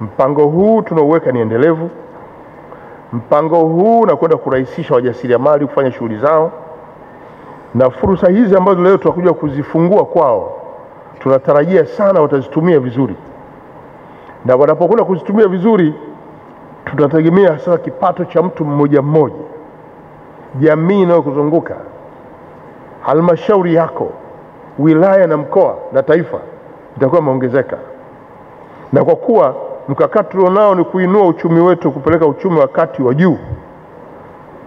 Mpango huu tunaoweka ni endelevu. Mpango huu unakwenda kurahisisha wajasiriamali kufanya shughuli zao, na fursa hizi ambazo leo tutakuja kuzifungua kwao, tunatarajia sana watazitumia vizuri, na wanapokwenda kuzitumia vizuri, tunategemea sasa kipato cha mtu mmoja mmoja, jamii inayokuzunguka, halmashauri yako, wilaya na mkoa na taifa itakuwa imeongezeka. Na kwa kuwa mkakati tulionao ni kuinua uchumi wetu, kupeleka uchumi wa kati wa juu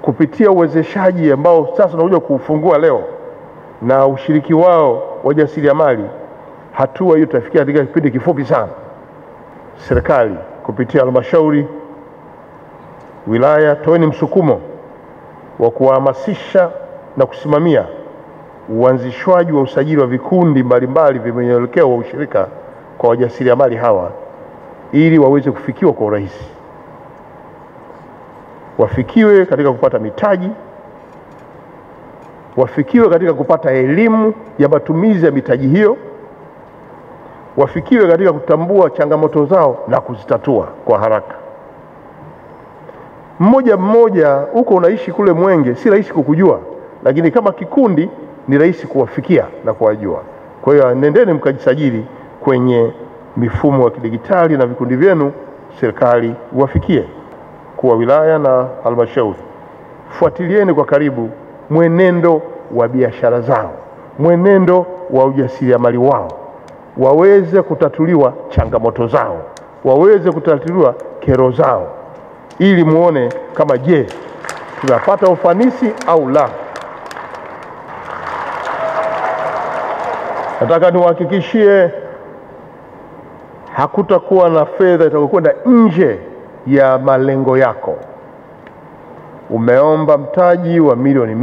kupitia uwezeshaji ambao sasa tunakuja kuufungua leo na ushiriki wao wajasiriamali, hatua hiyo tutafikia katika kipindi kifupi sana. Serikali kupitia halmashauri, wilaya, toeni msukumo wa kuhamasisha na kusimamia uanzishwaji wa usajili wa vikundi mbalimbali vyenye mwelekeo wa ushirika kwa wajasiriamali hawa, ili waweze kufikiwa kwa urahisi. Wafikiwe katika kupata mitaji, wafikiwe katika kupata elimu ya matumizi ya mitaji hiyo, wafikiwe katika kutambua changamoto zao na kuzitatua kwa haraka. Mmoja mmoja huko unaishi kule Mwenge, si rahisi kukujua, lakini kama kikundi ni rahisi kuwafikia na kuwajua. Kwa hiyo nendeni mkajisajili kwenye mifumo ya kidigitali na vikundi vyenu, serikali wafikie kwa wilaya na halmashauri. Fuatilieni kwa karibu mwenendo wa biashara zao, mwenendo wa ujasiriamali wao, waweze kutatuliwa changamoto zao, waweze kutatuliwa kero zao, ili muone kama je, tunapata ufanisi au la. Nataka niwahakikishie hakutakuwa na fedha itakayokwenda nje ya malengo yako. Umeomba mtaji wa milioni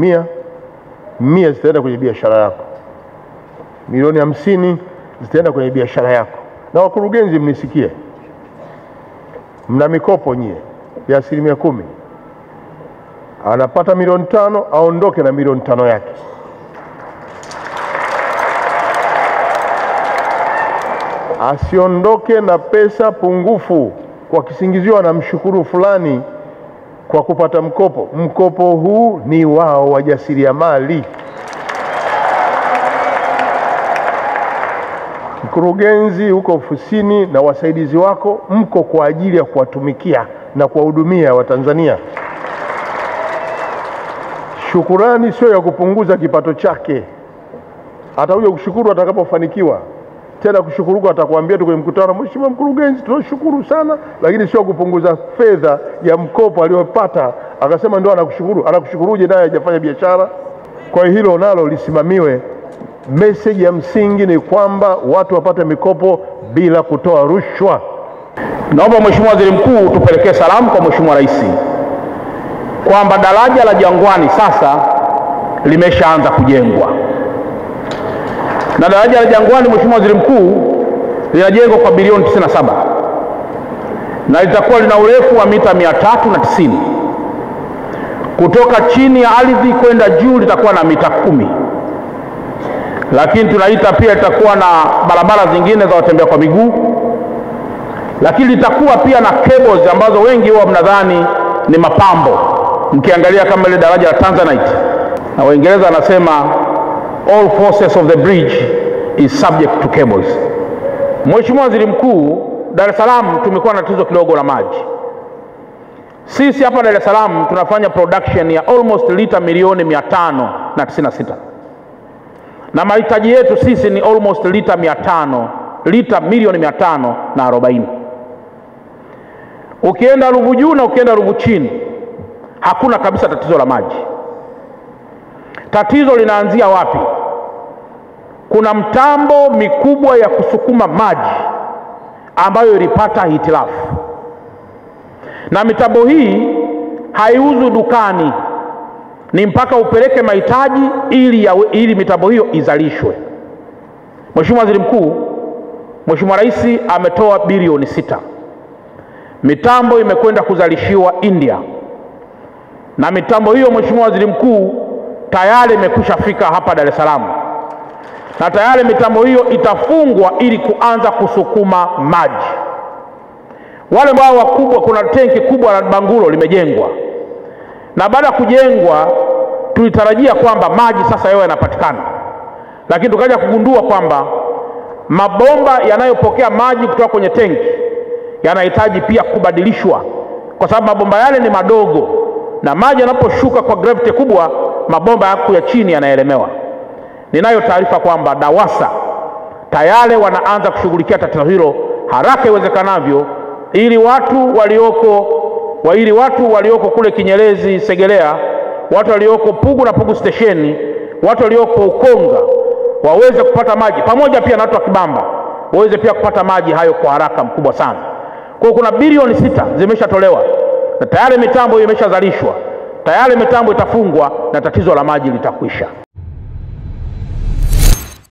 100 zitaenda kwenye biashara yako, milioni 50 zitaenda kwenye biashara yako. Na wakurugenzi mnisikie, mna mikopo nyie ya 10%. Anapata milioni 5, aondoke na milioni 5 yake. Asiondoke na pesa pungufu kwa kisingizio na mshukuru fulani kwa kupata mkopo. Mkopo huu ni wao wajasiriamali. Mkurugenzi huko ofisini na wasaidizi wako mko kwa ajili ya kuwatumikia na kuwahudumia Watanzania. Shukurani sio ya kupunguza kipato chake. Atakuja kushukuru atakapofanikiwa. Tena kushukuru atakwambia tu kwenye mkutano, Mheshimiwa Mkurugenzi, tunashukuru sana, lakini sio kupunguza fedha ya mkopo aliyopata akasema ndio anakushukuru. Anakushukuruje naye hajafanya biashara? Kwa hiyo hilo nalo lisimamiwe. Message ya msingi ni kwamba watu wapate mikopo bila kutoa rushwa. Naomba Mheshimiwa Waziri Mkuu tupelekee salamu kwa Mheshimiwa Rais kwamba daraja la Jangwani sasa limeshaanza kujengwa. Na daraja la Jangwani, Mheshimiwa Waziri Mkuu, linajengwa kwa bilioni 97 na litakuwa lina urefu wa mita 390. Kutoka chini ya ardhi kwenda juu litakuwa na mita 10. Lakini tunaita pia litakuwa na barabara zingine za watembea kwa miguu. Lakini litakuwa pia na cables ambazo wengi huwa mnadhani ni mapambo, mkiangalia kama ile daraja la Tanzanite. Na Waingereza wanasema all forces of the bridge is subject to cables. Mheshimiwa Waziri Mkuu, Dar es Salaam tumekuwa na tatizo kidogo la maji. Sisi hapa Dar es Salaam tunafanya production ya almost lita milioni 596. Na mahitaji yetu sisi ni almost lita milioni 540. Ukienda Ruvu juu na ukienda Ruvu chini hakuna kabisa tatizo la maji. Tatizo linaanzia wapi? Kuna mtambo mikubwa ya kusukuma maji ambayo ilipata hitilafu. Na mitambo hii haiuzwi dukani, ni mpaka upeleke mahitaji ili mitambo hiyo izalishwe. Mheshimiwa Waziri Mkuu, Mheshimiwa Rais ametoa bilioni 6. Mitambo imekwenda kuzalishiwa India. Na mitambo hiyo, Mheshimiwa Waziri Mkuu, tayari imekwisha fika hapa Dar es Salaam. Na tayari mitambo hiyo itafungwa ili kuanza kusukuma maji. Wale bwawa wakubwa, kuna tenki kubwa la Bangulo limejengwa, na baada ya kujengwa tulitarajia kwamba maji sasa yawe yanapatikana, lakini tukaja kugundua kwamba mabomba yanayopokea maji kutoka kwenye tenki yanahitaji pia kubadilishwa, kwa sababu mabomba yale ni madogo, na maji yanaposhuka kwa gravity kubwa, mabomba yako ya chini yanaelemewa. Ninayo taarifa kwamba DAWASA tayari wanaanza kushughulikia tatizo hilo haraka iwezekanavyo, ili watu walioko kule Kinyerezi Segerea, watu walioko Pugu na Pugu stesheni, watu walioko Ukonga waweze kupata maji, pamoja pia na watu wa Kibamba waweze pia kupata maji hayo kwa haraka mkubwa sana. Kwa kuna bilioni 6 zimeshatolewa na tayari mitambo imeshazalishwa, tayari mitambo itafungwa na tatizo la maji litakwisha.